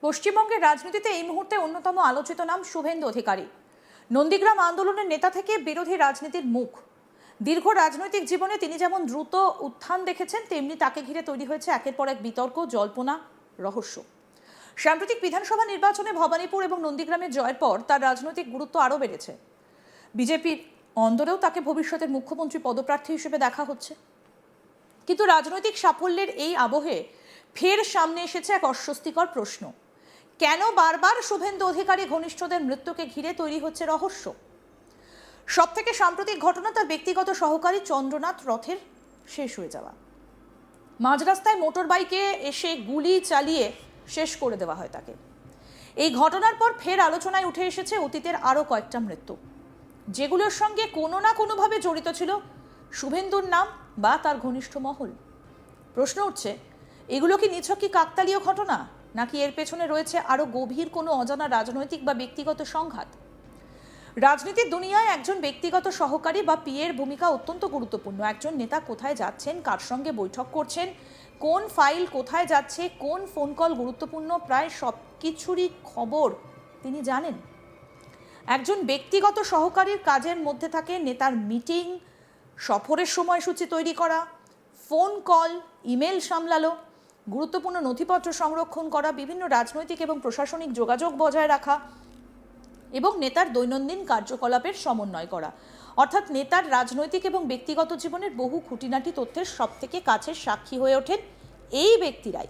পশ্চিমবঙ্গের রাজনীতিতে এই মুহূর্তে অন্যতম আলোচিত নাম শুভেন্দু অধিকারী। নন্দীগ্রাম আন্দোলনের নেতা থেকে বিরোধী রাজনীতির মুখ। দীর্ঘ রাজনৈতিক জীবনে তিনি যেমন দ্রুত উত্থান দেখেছেন, তেমনি তাকে ঘিরে তৈরি হয়েছে একের পর এক বিতর্ক, জল্পনা, রহস্য। সাম্প্রতিক বিধানসভা নির্বাচনে ভবানীপুর এবং নন্দীগ্রামের জয়ের পর তার রাজনৈতিক গুরুত্ব আরও বেড়েছে। বিজেপির অন্দরেও তাকে ভবিষ্যতের মুখ্যমন্ত্রী পদপ্রার্থী হিসেবে দেখা হচ্ছে। কিন্তু রাজনৈতিক সাফল্যের এই আবহে ফের সামনে এসেছে এক অস্বস্তিকর প্রশ্ন। কেন বারবার শুভেন্দু অধিকারী ঘনিষ্ঠদের মৃত্যুকে ঘিরে তৈরি হচ্ছে রহস্য? সব থেকে সাম্প্রতিক ঘটনা তার ব্যক্তিগত সহকারী চন্দ্রনাথ রথের শেষ হয়ে যাওয়া। মাঝ রাস্তায় মোটর বাইকে এসে গুলি চালিয়ে শেষ করে দেওয়া হয় তাকে। এই ঘটনার পর ফের আলোচনায় উঠে এসেছে অতীতের আরও কয়েকটা মৃত্যু, যেগুলোর সঙ্গে কোনো না কোনোভাবে জড়িত ছিল শুভেন্দুর নাম বা তার ঘনিষ্ঠ মহল। প্রশ্ন উঠছে, এগুলো কি নিছকই কাকতালীয় ঘটনা, নাকি এর পেছনে রয়েছে আরো গভীর কোনো অজানা রাজনৈতিক বা ব্যক্তিগত সংঘাত? রাজনীতির দুনিয়ায় একজন ব্যক্তিগত সহকারী বা পিএর ভূমিকা অত্যন্ত গুরুত্বপূর্ণ। একজন নেতা কোথায় যাচ্ছেন, কার সঙ্গে বৈঠক করছেন, কোন ফাইল কোথায় যাচ্ছে, কোন ফোন কল গুরুত্বপূর্ণ, প্রায় সব কিছুরই খবর তিনি জানেন। একজন ব্যক্তিগত সহকারীর কাজের মধ্যে থাকে নেতার মিটিং, সফরের সময়সূচি তৈরি করা, ফোন কল, ইমেল সামলানো, গুরুত্বপূর্ণ নথিপত্র সংরক্ষণ করা, বিভিন্ন রাজনৈতিক এবং প্রশাসনিক যোগাযোগ বজায় রাখা এবং নেতার দৈনন্দিন কার্যকলাপের সমন্বয় করা। অর্থাৎ নেতার রাজনৈতিক এবং ব্যক্তিগত জীবনের বহু খুঁটিনাটি তথ্যের সবথেকে কাছের সাক্ষী হয়ে ওঠেন এই ব্যক্তিরাই।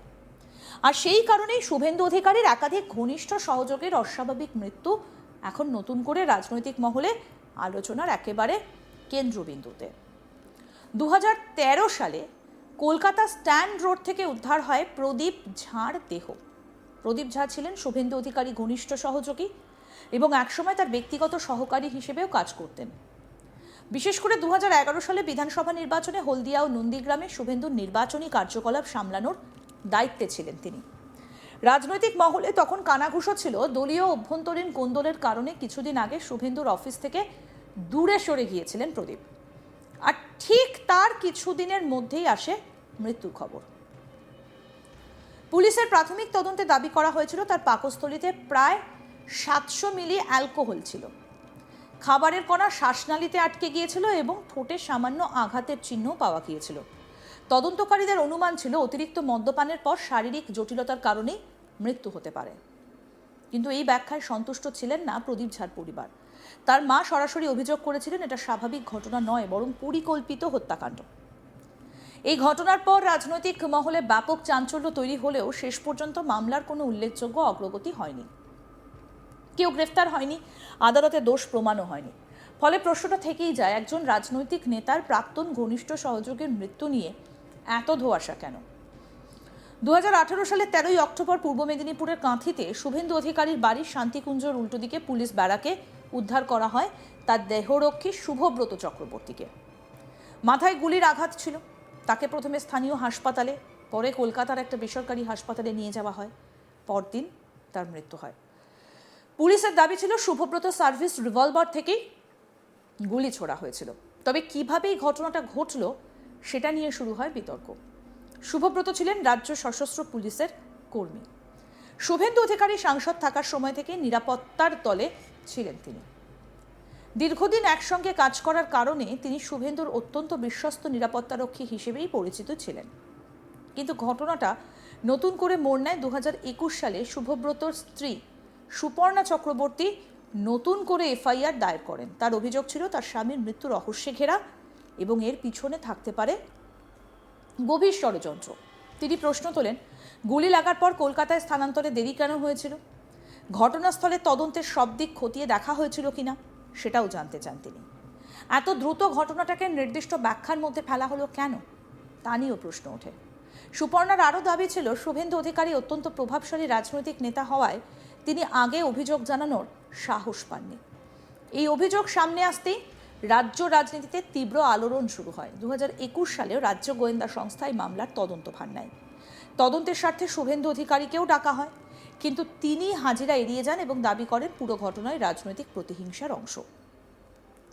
আর সেই কারণেই শুভেন্দু অধিকারীর একাধিক ঘনিষ্ঠ সহযোগীর অস্বাভাবিক মৃত্যু এখন নতুন করে রাজনৈতিক মহলে আলোচনার একেবারে কেন্দ্রবিন্দুতে। 2013 সালে কলকাতা স্ট্যান্ড রোড থেকে উদ্ধার হয় প্রদীপ ঝাঁর দেহ। প্রদীপ ঝা ছিলেন শুভেন্দু অধিকারী ঘনিষ্ঠ সহযোগী এবং একসময় তার ব্যক্তিগত সহকারী হিসেবেও কাজ করতেন। বিশেষ করে 2011 সালে বিধানসভা নির্বাচনে হলদিয়া ও নন্দীগ্রামে শুভেন্দুর নির্বাচনী কার্যকলাপ সামলানোর দায়িত্বে ছিলেন তিনি। রাজনৈতিক মহলে তখন কানাঘুষো ছিল দলীয় অভ্যন্তরীণ কোন্দলের কারণে কিছুদিন আগে শুভেন্দুর অফিস থেকে দূরে সরে গিয়েছিলেন প্রদীপ। আর ঠিক তার কিছুদিনের মধ্যেই আসে মৃত্যুর খবর। পুলিশের প্রাথমিক তদন্তে দাবি করা হয়েছিল তার পাকস্থলীতে প্রায় 700 মিলি অ্যালকোহল ছিল। খাবারের কণা শ্বাসনালীতে আটকে গিয়েছিল এবং ঠোঁটে সামান্য আঘাতের চিহ্ন পাওয়া গিয়েছিল। তদন্তকারীদের অনুমান ছিল অতিরিক্ত মদ্যপানের পর শারীরিক জটিলতার কারণেই মৃত্যু হতে পারে। কিন্তু এই ব্যাখ্যায় সন্তুষ্ট ছিলেন না প্রদীপ ঝার পরিবার। তার মা সরাসরি অভিযোগ করেছিলেন এটা স্বাভাবিক ঘটনা নয়, বরং পরিকল্পিত হত্যাকাণ্ড। এই ঘটনার পর রাজনৈতিক মহলে ব্যাপক চাঞ্চল্য তৈরি হলেও শেষ পর্যন্ত মামলার কোনো উল্লেখযোগ্য অগ্রগতি হয়নি। কেউ গ্রেফতার হয়নি, আদালতে দোষ প্রমাণও হয়নি। ফলে প্রশ্নটা থেকেই যায়, একজন রাজনৈতিক নেতার প্রাক্তন ঘনিষ্ঠ সহযোগীর মৃত্যু নিয়ে এত ধোঁয়াশা কেন? 2018 সালের 13 অক্টোবর পূর্ব মেদিনীপুরের কাঁথিতে শুভেন্দু অধিকারীর বাড়ির শান্তিকুঞ্জর উল্টো দিকে পুলিশ ব্যারাকে উদ্ধার করা হয় তার দেহরক্ষী শুভব্রত চক্রবর্তীকে। মাথায় গুলির আঘাত ছিল। তাকে প্রথমে স্থানীয় হাসপাতালে, পরে কলকাতার একটা বেসরকারি হাসপাতালে নিয়ে যাওয়া হয়। পরদিন তার মৃত্যু হয়। পুলিশের দাবি ছিল শুভব্রত সার্ভিস রিভলভার থেকেই গুলি ছোড়া হয়েছিল। তবে কিভাবে এই ঘটনাটা ঘটল সেটা নিয়ে শুরু হয় বিতর্ক। শুভব্রত ছিলেন রাজ্য সশস্ত্র পুলিশের কর্মী। শুভেন্দু অধিকারী সাংসদ থাকার সময় থেকে নিরাপত্তার দলে ছিলেন তিনি। দীর্ঘদিন একসঙ্গে কাজ করার কারণে তিনি শুভেন্দুর অত্যন্ত বিশ্বস্ত নিরাপত্তারক্ষী হিসেবেই পরিচিত ছিলেন। কিন্তু ঘটনাটা নতুন করে মোড় নেয় 2021 সালে। শুভব্রতর স্ত্রী সুপর্ণা চক্রবর্তী নতুন করে এফআইআর দায়ের করেন। তার অভিযোগ ছিল তার স্বামীর মৃত্যু রহস্যে ঘেরা এবং এর পিছনে থাকতে পারে গভীর ষড়যন্ত্র। তিনি প্রশ্ন তোলেন, গুলি লাগার পর কলকাতায় স্থানান্তরে দেরি কেন হয়েছিল? ঘটনাস্থলে তদন্তের সব দিক খতিয়ে দেখা হয়েছিল কিনা সেটাও জানতে চান তিনি। এত দ্রুত ঘটনাটাকে নির্দিষ্ট ব্যাখ্যার মধ্যে ফেলা হলো কেন, তা নিয়েও প্রশ্ন ওঠে। সুপর্ণার আরও দাবি ছিল শুভেন্দু অধিকারী অত্যন্ত প্রভাবশালী রাজনৈতিক নেতা হওয়ায় তিনি আগে অভিযোগ জানানোর সাহস পাননি। এই অভিযোগ সামনে আসতেই রাজ্য রাজনীতিতে তীব্র আলোড়ন শুরু হয়। 2021 সালেও রাজ্য গোয়েন্দা সংস্থায় মামলার তদন্ত ভার নেয়। তদন্তের স্বার্থে শুভেন্দু অধিকারীকেও ডাকা হয়, কিন্তু তিনি হাজিরা এড়িয়ে যান এবং দাবি করেন পুরো ঘটনায় রাজনৈতিক প্রতিহিংসার অংশ।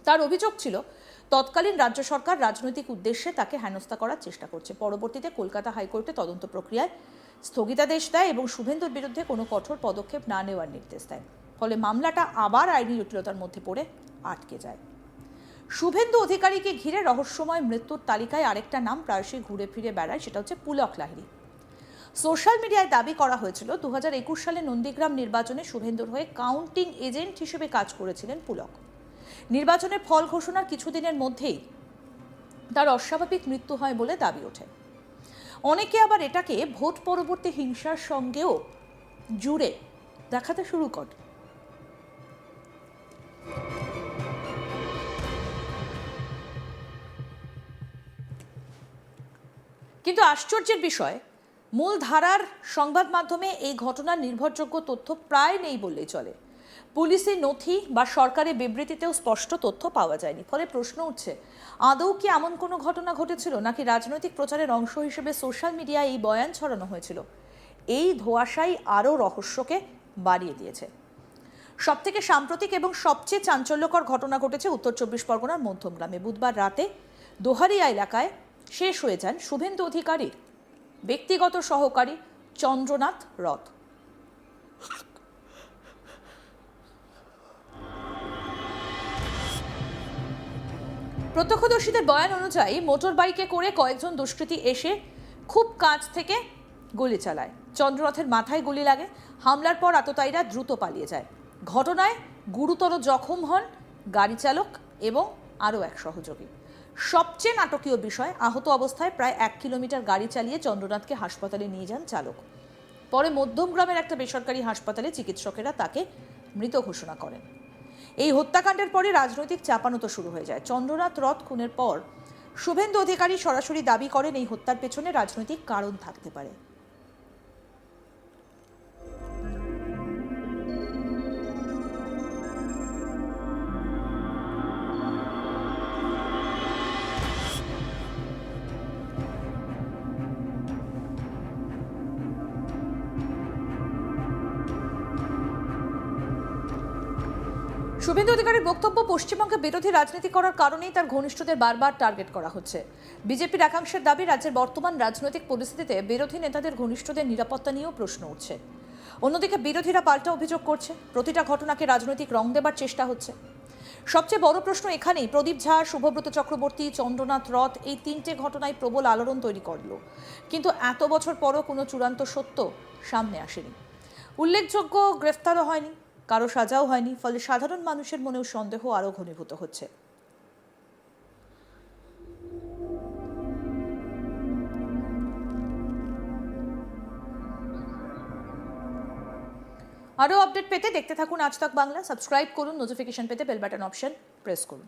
তার অভিযোগ ছিল তৎকালীন রাজ্য সরকার রাজনৈতিক উদ্দেশ্যে তাকে হেনস্থা করার চেষ্টা করছে। পরবর্তীতে কলকাতা হাইকোর্টে তদন্ত প্রক্রিয়ায় স্থগিতাদেশ দেয় এবং শুভেন্দুর বিরুদ্ধে কোনো কঠোর পদক্ষেপ না নেওয়ার নির্দেশ দেয়। ফলে মামলাটা আবার আইনি জটিলতার মধ্যে পড়ে আটকে যায়। শুভেন্দু অধিকারীকে ঘিরে রহস্যময় মৃত্যুর তালিকায় আরেকটা নাম প্রায়শই ঘুরে ফিরে বেড়ায়, সেটা হচ্ছে পুলক লাহিড়ী। সোশ্যাল মিডিয়ায় দাবি করা হয়েছিল 2021 সালে নন্দীগ্রাম নির্বাচনে শুভেন্দুর হয়ে কাউন্টিং এজেন্ট হিসেবে কাজ করেছিলেন পুলক। নির্বাচনের ফল ঘোষণার কিছুদিনের মধ্যেই তার অস্বাভাবিক মৃত্যু হয় বলে দাবি ওঠে। অনেকে আবার এটাকে ভোট পরবর্তী হিংসার সঙ্গেও জুড়ে দেখাতে শুরু করে। কিন্তু আশ্চর্যের বিষয়, মূল ধারার সংবাদ মাধ্যমে এই ঘটনার নির্ভরযোগ্য তথ্য প্রায় নেই বললেই চলে। পুলিশের নথি বা সরকারের বিবৃতিতেও স্পষ্ট তথ্য পাওয়া যায়নি। ফলে প্রশ্ন উঠছে, আদৌ কি এমন কোনো ঘটনা ঘটেছিল, নাকি রাজনৈতিক প্রচারের অংশ হিসেবে সোশ্যাল মিডিয়ায় এই বয়ান ছড়ানো হয়েছিল? এই ধোঁয়াশাই আরও রহস্যকে বাড়িয়ে দিয়েছে। সবথেকে সাম্প্রতিক এবং সবচেয়ে চাঞ্চল্যকর ঘটনা ঘটেছে উত্তর 24 পরগনার মধ্যমগ্রামে। বুধবার রাতে দোহারিয়া এলাকায় শেষ হয়ে যান শুভেন্দু অধিকারীর ব্যক্তিগত সহকারী চন্দ্রনাথ রথ। প্রত্যক্ষদর্শীদের বয়ান অনুযায়ী মোটর বাইকে করে কয়েকজন দুষ্কৃতী এসে খুব কাছ থেকে গুলি চালায়। চন্দ্রনাথের মাথায় গুলি লাগে। হামলার পর আততায়ীরা দ্রুত পালিয়ে যায়। ঘটনায় গুরুতর জখম হন গাড়ি চালক এবং আরও এক সহযোগী। সবচেয়ে নাটকীয় বিষয়, আহত অবস্থায় প্রায় 1 কিলোমিটার গাড়ি চালিয়ে চন্দ্রনাথকে হাসপাতালে নিয়ে যান চালক। পরে মধ্যমগ্রামের একটা বেসরকারি হাসপাতালে চিকিৎসকেরা তাকে মৃত ঘোষণা করেন। এই হত্যাকাণ্ডের পরে রাজনৈতিক চাপানোতো শুরু হয়ে যায়। চন্দ্রনাথ রথ খুনের পর শুভেন্দু অধিকারী সরাসরি দাবি করেন এই হত্যার পেছনে রাজনৈতিক কারণ থাকতে পারে। শুভেন্দু অধিকারীর বক্তব্য, পশ্চিমবঙ্গে বিরোধী রাজনীতি করার কারণেই তার ঘনিষ্ঠদের বারবার টার্গেট করা হচ্ছে। বিজেপির একাংশের দাবি, রাজ্যের বর্তমান রাজনৈতিক পরিস্থিতিতে বিরোধী নেতাদের ঘনিষ্ঠদের নিরাপত্তা নিয়েও প্রশ্ন উঠছে। অন্যদিকে বিরোধীরা পাল্টা অভিযোগ করছে, প্রতিটা ঘটনাকে রাজনৈতিক রং দেবার চেষ্টা হচ্ছে। সবচেয়ে বড় প্রশ্ন এখানেই, প্রদীপ ঝা, শুভব্রত চক্রবর্তী, চন্দ্রনাথ রথ এই 3টে ঘটনায় প্রবল আলোড়ন তৈরি করলো, কিন্তু এত বছর পরও কোনো চূড়ান্ত সত্য সামনে আসেনি। উল্লেখযোগ্য গ্রেফতারও হয়নি, কারো সাজাও হয়নি। ফলে সাধারণ মানুষের মনেও সন্দেহ আরও ঘনীভূত হচ্ছে। আরও আপডেট পেতে দেখতে থাকুন আজ তাক বাংলা। সাবস্ক্রাইব করুন, নোটিফিকেশন পেতে বেল বাটন অপশন প্রেস করুন।